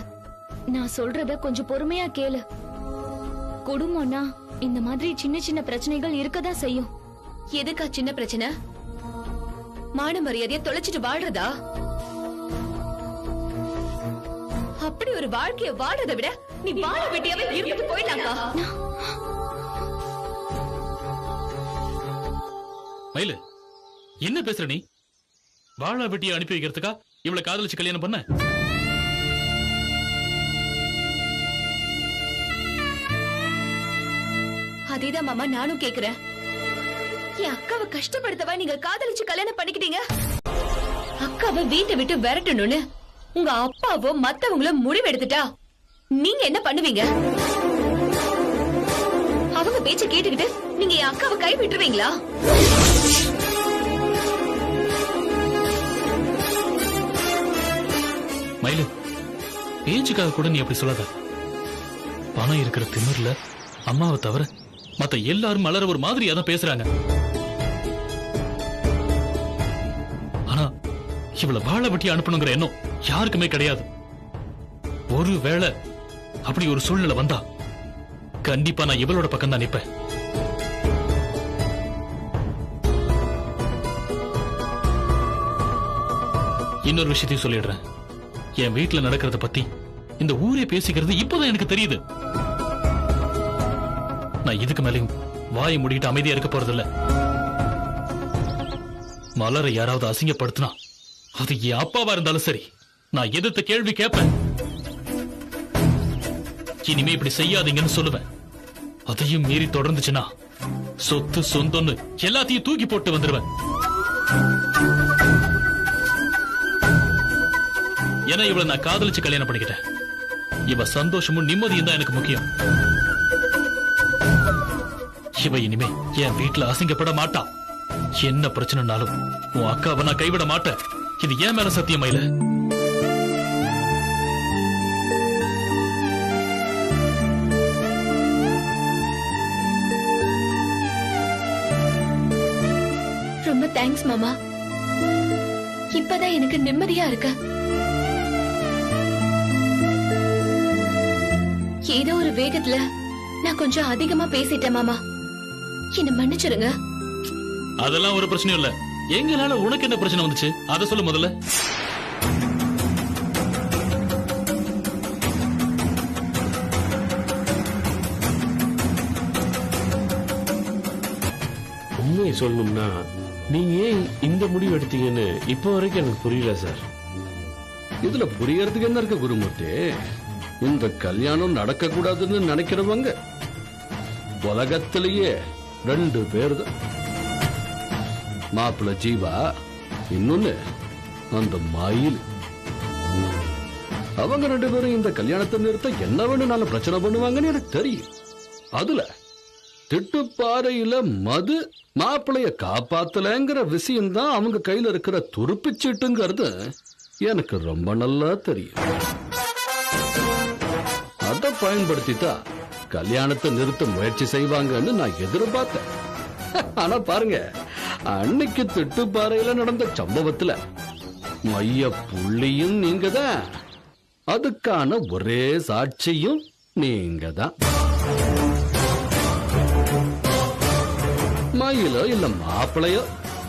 நான் சொல்றத கொஞ்சம் பொறுமையா கேளு. குடும்பம்னா இந்த மாதிரி சின்ன சின்ன பிரச்சனைகள் இருக்கதான் செய்யும். எதுக்கா சின்ன பிரச்சனை? மான மரியாதைய தொலைச்சிட்டு வாழ்றதா? அப்படி ஒரு வாழ்க்கைய வாழ்றதை விட நீ வாழ வெட்டியாவே இருந்துட்டு போயிடலாம்க்கா. மயிலு, என்ன பேசுற நீ? வாழ வெட்டிய அனுப்பி வைக்கிறதுக்கா இவ்வளவு காதலிச்சு கல்யாணம் பண்ண? அதேதான் மாமா நானும் கேக்குறேன். என் அக்காவை கஷ்டப்படுத்தவா நீங்க காதலிச்சு கல்யாணம் பண்ணிக்கிட்டீங்க? அக்காவை வீட்டை விட்டு விரட்டணும்னு உங்க அப்பாவோ மத்தவங்களோ முடிவெடுத்துட்டா நீங்க என்ன பண்ணுவீங்க? அவங்க பேச்ச கேட்டுக்கிட்டு நீங்க என் அக்காவை கை விட்டுருவீங்களா? மயிலு, பேச்சுக்காக கூட நீ அப்படி சொல்லாத. பணம் இருக்கிற திமிர்ல அம்மாவை தவிர மத்த எல்லாரும் மலர ஒரு மாதிரியா தான் பேசுறாங்க. ஆனா இவ்வளவு வாழ வெட்டி அனுப்பணுங்கிற எண்ணம் யாருக்குமே கிடையாது. ஒருவேளை அப்படி ஒரு சூழ்நிலை வந்தா கண்டிப்பா நான் இவளோட பக்கம் தான் நிப்பேன். இன்னொரு விஷயத்தையும் சொல்லிடுறேன். என் வீட்டுல நடக்கிறத பத்தி இந்த ஊரே பேசிக்கிறது இப்பதான் எனக்கு தெரியுது. நான் இதுக்கு மேலையும் வாயை மூடிட்டு அமைதியா இருக்க போறதில்ல. மலரை யாராவது அசிங்கப்படுத்தினா அது என் அப்பாவா இருந்தாலும் சரி, நான் எதிர்த்த கேள்வி கேட்பேன். இனிமே இப்படி செய்யாதீங்கன்னு சொல்லுவேன். அதையும் மீறி தொடர்ந்துச்சுன்னா சொத்து சொந்தம்னு எல்லாத்தையும் தூக்கி போட்டு வந்துருவேன். ஏன்னா இவளை நான் காதலிச்சு கல்யாணம் பண்ணிக்கிட்டேன். இவ சந்தோஷமும் நிம்மதியும் தான் எனக்கு முக்கியம். இவ இனிமே என் வீட்டுல அசிங்கப்பட மாட்டா. என்ன பிரச்சனைனாலும் உன் அக்காவை நான் கைவிட மாட்டேன். இது ஏன் மேல சத்தியம் மயில. ரொம்ப தேங்க்ஸ் மாமா. இப்பதான் எனக்கு நிம்மதியா இருக்கு. ஏதோ ஒரு வேகத்துல நான் கொஞ்சம் அதிகமா பேசிட்டேன் மாமா, என்ன மன்னிச்சிருங்க. அதெல்லாம் ஒரு பிரச்சனையும் இல்ல. எங்களால உனக்கு என்ன பிரச்சனை வந்துச்சு அத சொல்லு முதல்ல. உண்மையை சொல்லணும்னா நீங்க ஏன் இந்த முடிவு எடுத்தீங்கன்னு இப்ப வரைக்கும் எனக்கு புரியல சார். இதுல புரியறதுக்கு என்ன இருக்கு குருமூர்த்தி? இந்த கல்யாணம் நடக்க கூடாதுன்னு நினைக்கிறவங்க உலகத்திலேயே 2 பேர் தான். மாப்பிள்ள ஜீவா, இன்னொன்னு அந்த மயில். அவங்க 2 பேரும் இந்த கல்யாணத்தை நிறுத்த என்ன வேணும்னாலும் பிரச்சனை பண்ணுவாங்கன்னு எனக்கு தெரியும். அதுல திட்டுப்பாறையில மது மாப்பிளைய காப்பாத்தலங்கிற விஷயம் தான் அவங்க கையில இருக்கிற துருப்பிச்சீட்டுங்கிறது எனக்கு ரொம்ப நல்லா தெரியும். அதை பயன்படுத்திட்டா கல்யாணத்தை நிறுத்த முயற்சி செய்வாங்கன்னு நான் எதிர்பார்த்தேன். ஆனா பாருங்க, அன்னைக்கு திட்டுப்பாறையில நடந்த சம்பவத்துல மைய புள்ளியும் நீங்க தான், அதுக்கான ஒரே சாட்சியும் நீங்க தான். மயிலோ இல்ல மாப்பிளையோ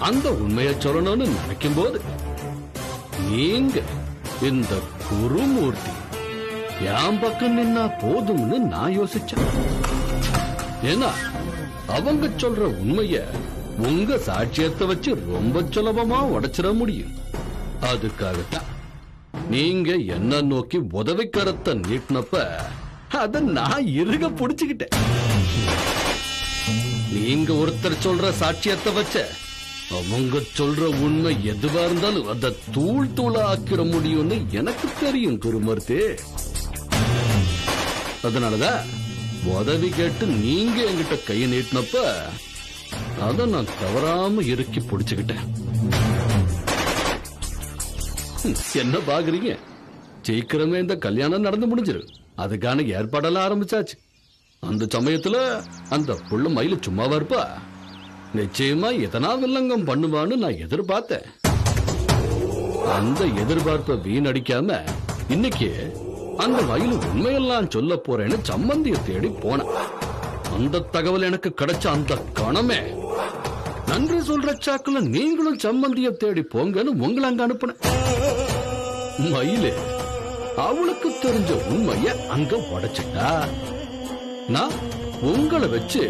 அந்த உண்மையை சொல்லணும்னு நினைக்கும் போது நீங்க இந்த குருமூர்த்தி என் பக்கம் நின்னா போதும்னு நான் யோசிச்சேன். ஏன்னா அவங்க சொல்ற உண்மைய உங்க சாட்சியத்தை வச்சு ரொம்ப சுலபமா உடைச்சிட முடியும். அதுக்காகத்தான் நீங்க என்ன நோக்கி உதவிக்கரத்தை நீட்டினப்ப அத நான் இறுக புடிச்சுக்கிட்டேன். நீங்க ஒருத்தர் சொல்ற சாட்சியத்தை வச்ச அவங்க சொல்ற உண்மை எதுவா இருந்தாலும் அதை தூள் தூளா ஆக்கிட முடியும்னு எனக்கு தெரியும் குருமூர்த்தி. அதனாலதான் உதவி கேட்டு நீங்க என்கிட்ட கையை நீட்டினப்ப அத நான் தவறாம இறுக்கி பிடிச்சுக்கிட்டேன். என்ன பாக்குறீங்க? சீக்கிரமே இந்த கல்யாணம் நடந்து முடிஞ்சிரு. அதுக்கான ஏற்பாடெல்லாம் ஆரம்பிச்சாச்சு. அந்த சமயத்துல அந்த புள்ள மயில சும்மாவா இருப்பா? நிச்சயமா எதனா வில்லங்கம் பண்ணுவான்னு நான் எதிர்பார்த்தேன். அந்த எதிர்பார்ப்பை வீணடிக்காம இன்னைக்கு அந்த மயிலு உண்மையெல்லாம் சொல்ல போறேன்னு சம்மந்திய தேடி போனேன். அந்த தகவல் எனக்கு கிடைச்ச அந்த கணமே நன்றி சொல்ற சாக்குல நீங்களும் சம்மந்திய தேடி போங்கன்னு உங்களை அங்க அனுப்புனேன். மயிலு அவளுக்கு தெரிஞ்ச உண்மைய அங்க உடைச்சிட்டா. நான் உங்களை வச்சு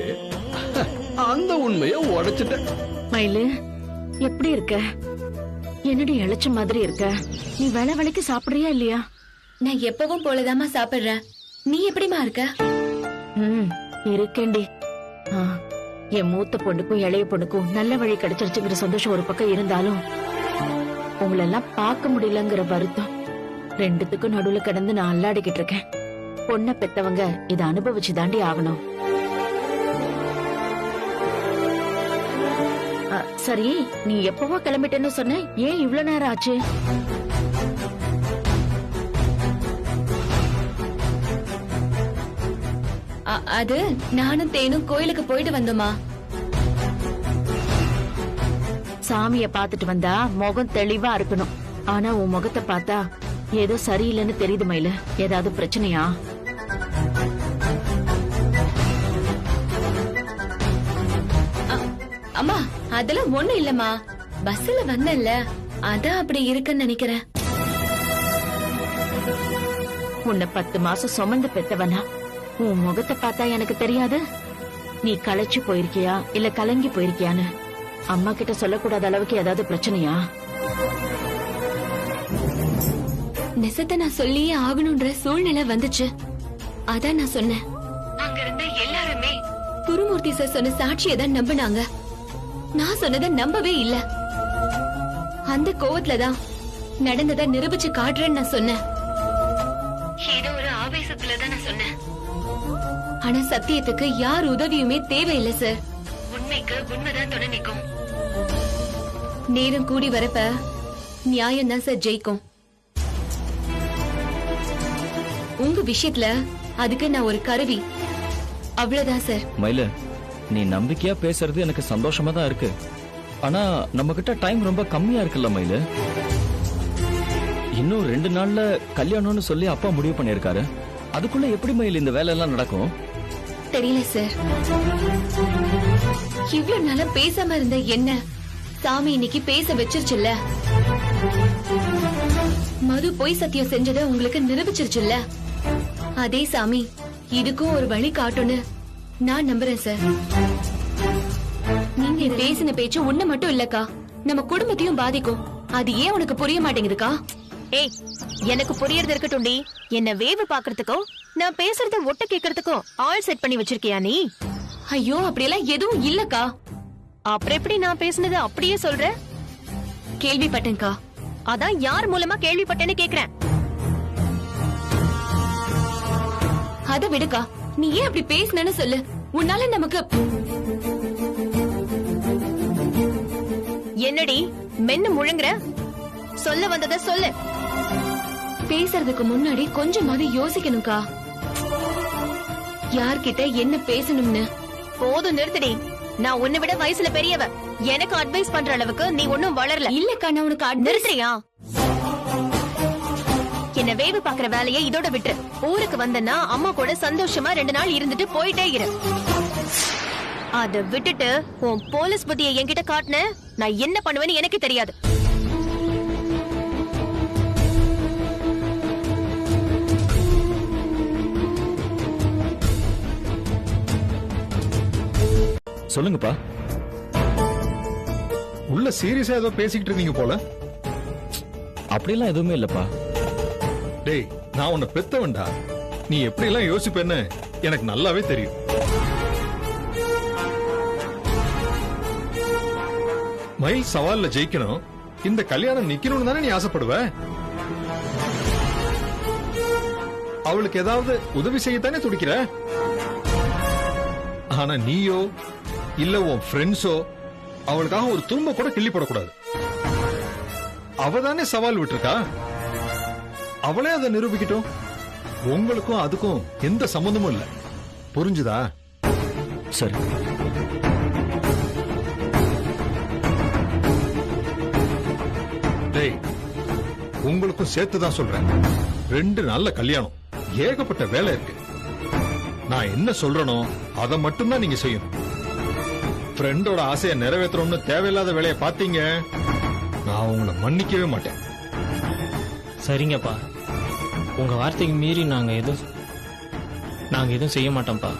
அந்த உண்மைய உடைச்சிட்டேன். மயிலு எப்படி இருக்க? என்னடி இழைச்ச மாதிரி இருக்க? நீ வேலை வேலைக்கு சாப்பிடுறியா இல்லையா? நான் எப்பவும் போலதாம்மா சாப்பிடுறேன். நீ எப்படிமா இருக்க? இருக்கேண்டி. என் மூத்த பொண்ணுக்கும் இளைய பொண்ணுக்கும் நல்ல வழி கிடைச்சிருச்சுங்கிற சந்தோஷம் ஒரு பக்கம் இருந்தாலும் உங்களெல்லாம் பார்க்க முடியலங்கிற வருத்தம் ரெண்டுத்துக்கும் நடுவுல கிடந்து நான் அல்லாடிக்கிட்டு இருக்கேன். பொண்ணை பெத்தவங்க இதை அனுபவிச்சு தாண்டி ஆகணும். சரி, நீ எப்பவோ கிளம்பிட்டேன்னு சொன்ன, ஏன் இவ்வளவு நேரம் ஆச்சு? அது நானும் தேனும் கோயிலுக்கு போயிட்டு வந்தோமா. சாமிய பாத்துட்டு வந்தா முகம் தெளிவா இருக்கணும். ஆனா உன் முகத்தை பார்த்தா ஏதோ சரியில்லைன்னு தெரியுது மயில. ஏதாவது பிரச்சனையா? அம்மா அதெல்லாம் ஒண்ணு இல்லம்மா. பஸ்ல வந்தேன்ல, அதான் அப்படி இருக்குன்னு நினைக்கிறேன். உன்னை 10 மாசம் சுமந்து பெத்தவனா உன் முகத்தை பார்த்தா எனக்கு தெரியாது? நீ களைச்சு போயிருக்கியா இல்ல கலங்கி போயிருக்கியான்னு அம்மா கிட்ட சொல்லக்கூடாத அளவுக்கு ஏதாவது பிரச்சனையா? நெசத்தை நான் சொல்லியே ஆகணும்ன்ற சூழ்நிலை வந்துச்சு. அதான் நான் சொன்னேன். அங்க இருந்த எல்லாருமே குருமூர்த்தி சார் சொன்ன சாட்சியை தான் நம்பினாங்க. நான் சொன்னதை நம்பவே இல்ல. அந்த கோவத்துலதான் நடந்ததை நிரூபிச்சு காட்டுறேன்னு நான் சொன்னேன். ஏதோ ஒரு ஆவேசத்துலதான் நான் சொன்னேன். ஆனா சத்தியத்துக்கு யார் உதவியுமே தேவையில்லை சார். உண்மைக்கு உண்மைதான் துணை நிற்கும். நேரம் கூடி வரப்ப நியாயம் தான் சார் ஜெயிக்கும். உங்க விஷயத்துல அதுக்கு நான் ஒரு கருவி, அவ்வளவுதான் சார். மயில, நீ நம்பிக்கையா பேசுறது எனக்கு சந்தோஷமா தான் இருக்கு. ஆனா நம்ம கிட்ட டைம் ரொம்ப கம்மியா இருக்குல்ல மயில? இன்னும் 2 நாள்ல கல்யாணம்னு சொல்லி அப்பா முடிவு பண்ணிருக்காரு. அதுக்குள்ள எப்படி மயில் இந்த வேலை எல்லாம் நடக்கும்? தெரியல சார். இவ்வளவு நாளா பேசாம இருந்த என்ன சாமி இன்னைக்கு பேச வச்சிருச்சுல்ல. மது பொய் சத்தியம் செஞ்சதை உங்களுக்கு நிரூபிச்சிருச்சுல்ல. அதே சாமி இதுக்கும் ஒரு வழி காட்டும்னு நான் நம்புறேன் சார். நீங்க பேசின பேச்சு உன்னை மட்டும் இல்லக்கா, நம்ம குடும்பத்தையும் பாதிக்கும். அது ஏன் உனக்கு புரிய மாட்டேங்குதுக்கா? ஏய், எனக்கு புரியறது இருக்கட்டும்டி. என்ன வேவு பாக்குறதுக்கும் நான் பேசுறத ஒட்ட கேக்குறதுக்கும் ஆள் செட் பண்ணி வச்சிருக்கியா நீ? ஐயோ, அப்படியெல்லாம் எதுவும் இல்லக்கா. அப்புறம் எப்படி நான் பேசுனது அப்படியே சொல்ற? கேள்விப்பட்டேன்க்கா. அதான் யார் மூலமா கேள்விப்பட்டேன்னு கேக்குறேன். அத விடுக்கா, நீ ஏன் அப்படி பேசுனன்னு சொல்லு. உன்னால நமக்கு என்னடி மென்னு முழுங்குற? சொல்ல வந்தத சொல்லு. பேசுறதுக்கு முன்னாடி கொஞ்சமாவது யோசிக்கணும்க்கா. யார்கிட்ட என்ன பேசணும்னு. போதும், நிறுத்தடி. நான் உன்னை விட வயசுல பெரியவ. எனக்கு அட்வைஸ் பண்ற அளவுக்கு நீ ஒன்னும் வளரல. இல்லக்கா, நான் உனக்கு நிறுத்துறியா? என்ன வேவு பாக்குற வேலையை இதோட விட்டு ஊருக்கு வந்தனா அம்மா கூட சந்தோஷமா 2 நாள் இருந்துட்டு போயிட்டே இரு. அத விட்டுட்டு உன் போலீஸ் புத்தியை என்கிட்ட காட்டுன, நான் என்ன பண்ணுவேன்னு எனக்கு தெரியாது. சொல்லுங்கப்பா. உள்ள சீரியஸா ஏதோ பேசிக்கிட்டு இருந்தீங்க போல. அப்படியெல்லாம் எதுவுமே இல்லப்பா. டேய், நான் உன்னை பெத்தவன்டா. நீ எப்படி எல்லாம் யோசிப்பேன்னு எனக்கு நல்லாவே தெரியும். மயில் சவால்ல ஜெயிக்கணும், இந்த கல்யாணம் நிக்கணும்னு தானே நீ ஆசைப்படுவ? அவளுக்கு ஏதாவது உதவி செய்யத்தானே துடிக்கிற. ஆனா நீயோ இல்ல உன் ஃப்ரெண்ட்ஸோ அவளுக்காக ஒரு துரும்ப கூட கிள்ளி போடக்கூடாது. அவதானே சவால் விட்டுருக்கா, அவளே அதை நிரூபிக்கட்டும். உங்களுக்கும் அதுக்கும் எந்த சம்பந்தமும் இல்ல. புரிஞ்சுதா? சரி. டேய், உங்களுக்கும் சேர்த்துதான் சொல்றேன். 2 நாள்ல கல்யாணம், ஏகப்பட்ட வேலை இருக்கு. நான் என்ன சொல்றேனோ அதை மட்டும்தான் நீங்க செய்யணும். ஃப்ரெண்டோட ஆசையை நிறைவேற்றணும்னு தேவையில்லாத வேலையை பார்த்தீங்க, நான் உங்களை மன்னிக்கவே மாட்டேன். சரிங்கப்பா, உங்க வார்த்தைக்கு மீறி நாங்க எதுவும் செய்ய மாட்டோம்ப்பா.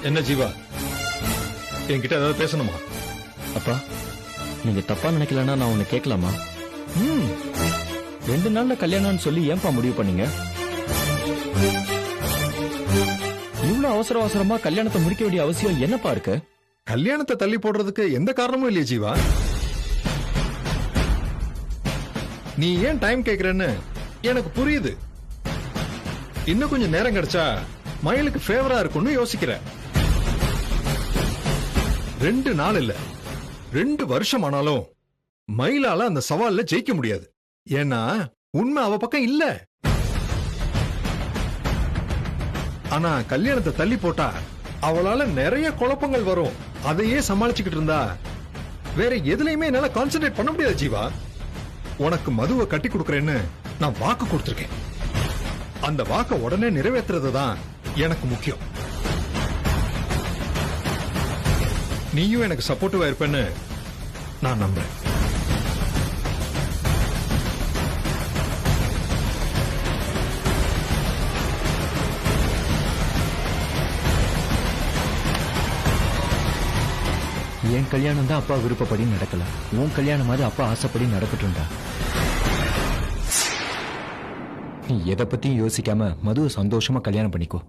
என்ன ஜீவா, என்கிட்ட ஏதாவது பேசணுமா? அப்பா, நீங்க தப்பா நினைக்கலன்னா நான் உன்னை கேட்கலாமா? 2 நாள்ல கல்யாணம்னு சொல்லி ஏன்பா முடிவு பண்ணீங்க? இவ்வளவு அவசரமா கல்யாணத்தை முடிக்க வேண்டிய அவசியம் என்னப்பா இருக்கு? கல்யாணத்தை தள்ளி போடுறதுக்கு எந்த காரணமும் இல்லையே ஜீவா. நீ ஏன் டைம் கேக்குறன்னு எனக்கு புரியுது. இன்னும் கொஞ்சம் நேரம் கிடைச்சா மயிலுக்கு ஃபேவரா இருக்கும்னு யோசிக்கிற. 2 நாள் இல்ல, 2 வருஷம் ஆனாலும் மயிலால அந்த சவால்ல ஜெயிக்க முடியாது. ஏன்னா உண்மை அவ பக்கம் இல்ல. ஆனா கல்யாணத்தை தள்ளி போட்டா அவளால நிறைய குழப்பங்கள் வரும். அதையே சமாளிச்சுக்கிட்டு இருந்தா வேற எதுலயுமே என்னால கான்சென்ட்ரேட் பண்ண முடியாது ஜீவா. உனக்கு மதுவை கட்டி கொடுக்கறேன்னு நான் வாக்கு கொடுத்திருக்கேன். அந்த வாக்க உடனே நிறைவேற்றுறதுதான் எனக்கு முக்கியம். நீயும் எனக்கு சப்போர்ட்டிவா இருப்பேன்னு நான் நம்புறேன். என் கல்யாணம் தான் அப்பா விருப்பப்படி நடக்கல. உன் கல்யாணம் மாதிரி அப்பா ஆசைப்படி நடக்கட்டும்டா. நீ எதை பத்தியும் யோசிக்காம மதுவை சந்தோஷமா கல்யாணம் பண்ணிக்கோ.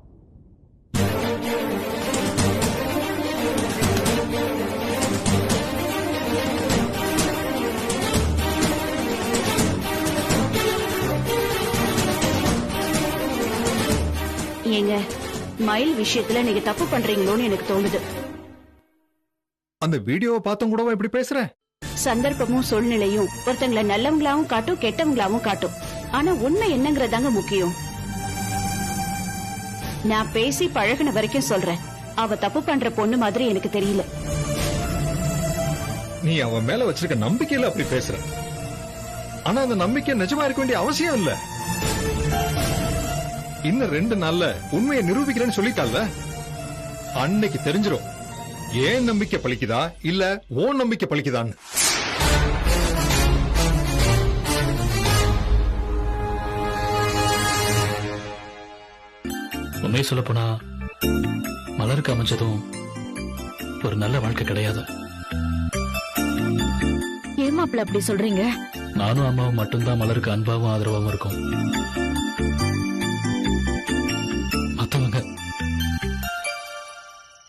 ஏங்க, மயில் விஷயத்துல நீங்க தப்பு பண்றீங்களோன்னு எனக்கு தோணுது. அந்த வீடியோவை பார்த்தும் கூடவா இப்படி பேசுற? சந்தர்ப்பமும் சூழ்நிலையும் ஒருத்தங்களை நல்லவங்களாவும் காட்டும், கெட்டவங்களாவும் காட்டும். ஆனா உண்மை என்னங்கறதாங்க முக்கியம். நான் பேசி பழகுன வரைக்கும் சொல்றேன், அவ தப்பு பண்ற பொண்ணு மாதிரி எனக்கு தெரியல. நீ அவன் மேல வச்சிருக்க நம்பிக்கையில அப்படி பேசுற. ஆனா அந்த நம்பிக்கை நிஜமா இருக்க வேண்டிய அவசியம் இல்ல. இன்னும் 2 நாள்ல உண்மையை நிரூபிக்கிறேன்னு சொல்லிட்டால, அன்னைக்கு தெரிஞ்சிடும் ஏன் நம்பிக்கை பலிக்குதா இல்ல ஓன் நம்பிக்கை பலிக்குதான்னு. உண்மையை சொல்ல போனா மலருக்கு அமைஞ்சதும் ஒரு நல்ல வாழ்க்கை கிடையாது. ஏமாப்ல அப்படி சொல்றீங்க? நானும் அம்மாவும் மட்டும்தான் மலருக்கு அன்பாவும் ஆதரவாவும் இருக்கும். மத்தவங்க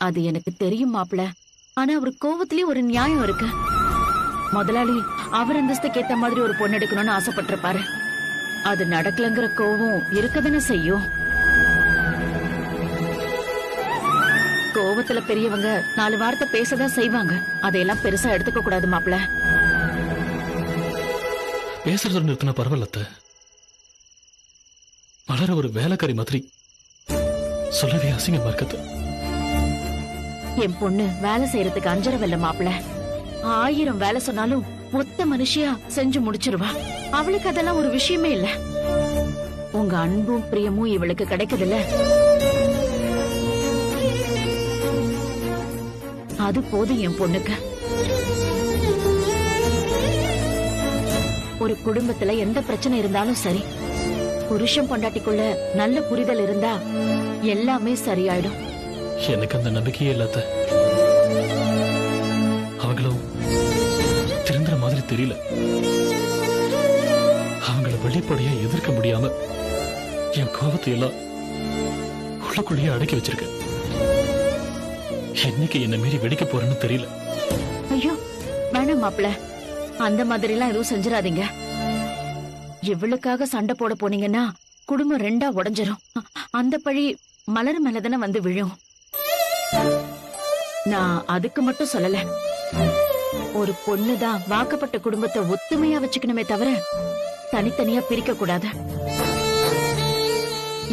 அது எனக்கு தெரியும் மாப்ள. ஆனா அவர் கோவத்திலேயே ஒரு நியாயம் இருக்கு. முதலாளி அவர் அந்தஸ்துக்கு ஏத்த மாதிரி ஒரு பொண்ணு எடுக்கணும்னு ஆசைப்பட்டிருப்பாரு. அது நடக்கலங்கிற கோவம் இருக்கதானே செய்யும். கோவத்துல பெரியவங்க 4 வார்த்தை பேசதான் செய்வாங்க. அதையெல்லாம் பெருசா எடுத்துக்க கூடாது மாப்ள. பேசுறது நிறுத்தின பரவாயில்ல. மலர ஒரு வேலைக்காரி மாதிரி சொல்லவே அசிங்கமா இருக்குது. என் பொண்ணு வேலை செய்யறதுக்கு அஞ்சரவில்ல மாப்ள. 1000 வேலை சொன்னாலும் மொத்த மனுஷியா செஞ்சு முடிச்சிருவா. அவளுக்கு அதெல்லாம் ஒரு விஷயமே இல்ல. உங்க அன்பும் பிரியமும் இவளுக்கு கிடைக்குதுல்ல, அது போதும் என் பொண்ணுக்கு. ஒரு குடும்பத்துல எந்த பிரச்சனை இருந்தாலும் சரி, புருஷன் பொண்டாட்டிக்குள்ள நல்ல புரிதல் இருந்தா எல்லாமே சரியாயிடும். எனக்கு அந்த நம்பிக்கையே இல்லாத அவங்களும் திருந்துற மாதிரி தெரியல. அவங்கள வெளிப்படையா எதிர்க்க முடியாம என் கோபத்தை எல்லாம் உள்ளக்குள்ளேயே அடக்கி வச்சிருக்கேன். என்னைக்கு என்ன மீறி வெடிக்க போறேன்னு தெரியல. ஐயோ வேணாம் மாப்பிள, அந்த மாதிரி எல்லாம் எதுவும் செஞ்சிடாதீங்க. இவளுக்காக சண்டை போட போனீங்கன்னா குடும்பம் ரெண்டா உடைஞ்சிரும். அந்த பழி மலர் மேலதானே வந்து விழும். நான் அதுக்கு மட்டும் சொல்லல. ஒரு பொண்ணுதான் வாக்கப்பட்ட குடும்பத்தை ஒத்துமையா வச்சுக்கணுமே தவிர தனித்தனியா பிரிக்க கூடாது.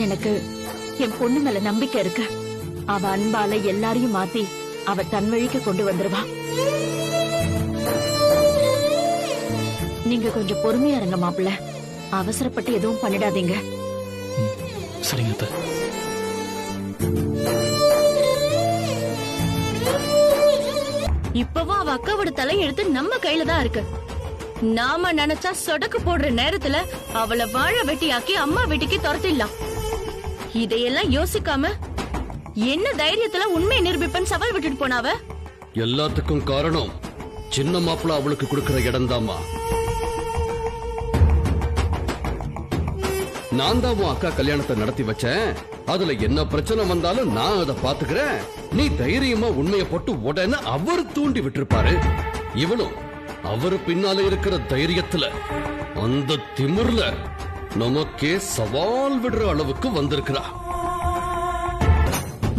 எனக்கு என் பொண்ணு மேல நம்பிக்கை இருக்கு. அவ அன்பால எல்லாரையும் மாத்தி அவ தன் வழிக்கு கொண்டு வந்துருவா. நீங்க கொஞ்சம் பொறுமையா இருங்க மாப்பிள்ள. அவசரப்பட்டு எதுவும் பண்ணிடாதீங்க. சரிங்க அத்தை. இப்பவும் அவ அக்காவோட தலையெழுத்து நம்ம கையில தான் இருக்கு. நாம நினைச்சா சொடக்கு போடுற நேரத்துல அவளை வாழ வெட்டியாக்கி அம்மா வீட்டுக்கு துரத்திடலாம். இதையெல்லாம் யோசிக்காம என்ன தைரியத்துல உண்மையை நிரூபிப்பேன்னு சவால் விட்டுட்டு போனாவ. எல்லாத்துக்கும் காரணம் சின்ன மாப்பிள்ள அவளுக்கு கொடுக்கிற இடம் தாமா. நான் தான் உன் அக்கா கல்யாணத்தை நடத்தி வச்சேன். அதுல என்ன பிரச்சனை வந்தாலும் நான் அதை பாத்துக்கிறேன். நீ தைரியமா உண்மையை போட்டு உடனே அவர் தூண்டி விட்டுருப்பாரு. இவளும் அவரு பின்னால இருக்கிற தைரியத்துல அந்த திமிர்ல நமக்கே சவால் விடுற அளவுக்கு வந்திருக்கிறா.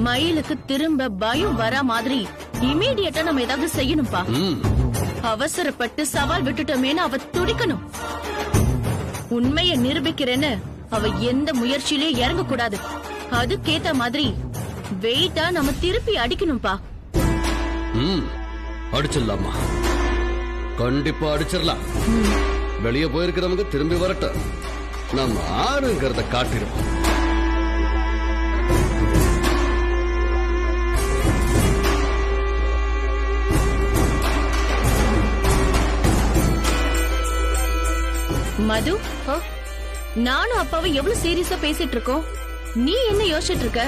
மயிலுக்கு திரும்ப பயம் வரா மாதிரி இமீடியட்டா நம்ம ஏதாவது செய்யணும்பா. அவசரப்பட்டு சவால் விட்டுட்டோமேனு அவ துடிக்கணும். உண்மையை நிரூபிக்கிறேன்னு அவ எந்த முயற்சியிலயும் இறங்க கூடாது. அதுக்கேத்த மாதிரி வெயிட்டா நம்ம திருப்பி அடிக்கணும்பா. அடிச்சிடலாமா? கண்டிப்பா அடிச்சிடலாம். வெளியே போயிருக்கிறவங்க திரும்பி வரட்டும், நம்ம ஆறுங்கிறத காட்டிடும். மது, நானும் அப்பாவும் எவ்வளவு சீரியஸா பேசிட்டு இருக்கோம். நீ என்ன யோசிச்சுட்டு இருக்க?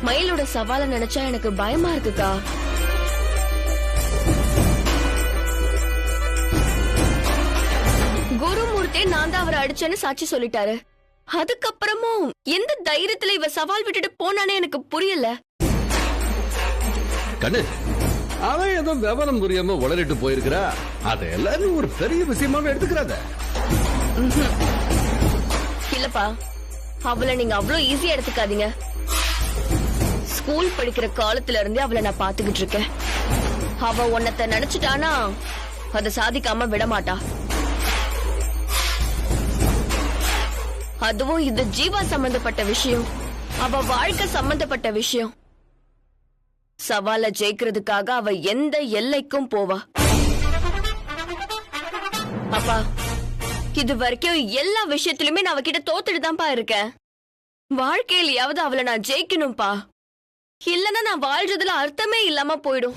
மயிலோட சவாலை நினைச்சா எனக்கு பயமா இருக்குக்கா. குருமூர்த்தி நான் தான் அவரை அடிச்சேன்னு சாட்சி சொல்லிட்டாரு. அதுக்கப்புறமும் எந்த தைரியத்துல இவ சவால் விட்டுட்டு போனானே எனக்கு புரியல. கண்ணு, அவன் ஏதோ விவரம் புரியாம உளறிட்டு போயிருக்கிறா. அதை எல்லாரும் ஒரு பெரிய விஷயமாவே எடுத்துக்கிறாத. இல்லப்பா, அவளை நீங்க அவ்வளவு ஈஸியா எடுத்துக்காதீங்க. ஸ்கூல் படிக்கிற காலத்துல இருந்தே அவளை நான் பாத்துக்கிட்டு இருக்கேன். அவ உன்னத்தை நினைச்சிட்டானா அதை சாதிக்காம விட மாட்டா. அதுவும் இது ஜீவா சம்பந்தப்பட்ட விஷயம், அவ வாழ்க்கை சம்பந்தப்பட்ட விஷயம். சவால ஜெயிக்கிறதுக்காக அவ எந்த எல்லைக்கும் போவா. அப்பா, இது வரைக்கும் எல்லா விஷயத்திலுமே நான் அவகிட்ட தோத்துட்டு தான்ப்பா இருக்கேன். வாழ்க்கையிலயாவது அவளை நான் ஜெயிக்கணும்பா. இல்லன்னா நான் வாழ்றதுல அர்த்தமே இல்லாம போயிடும்.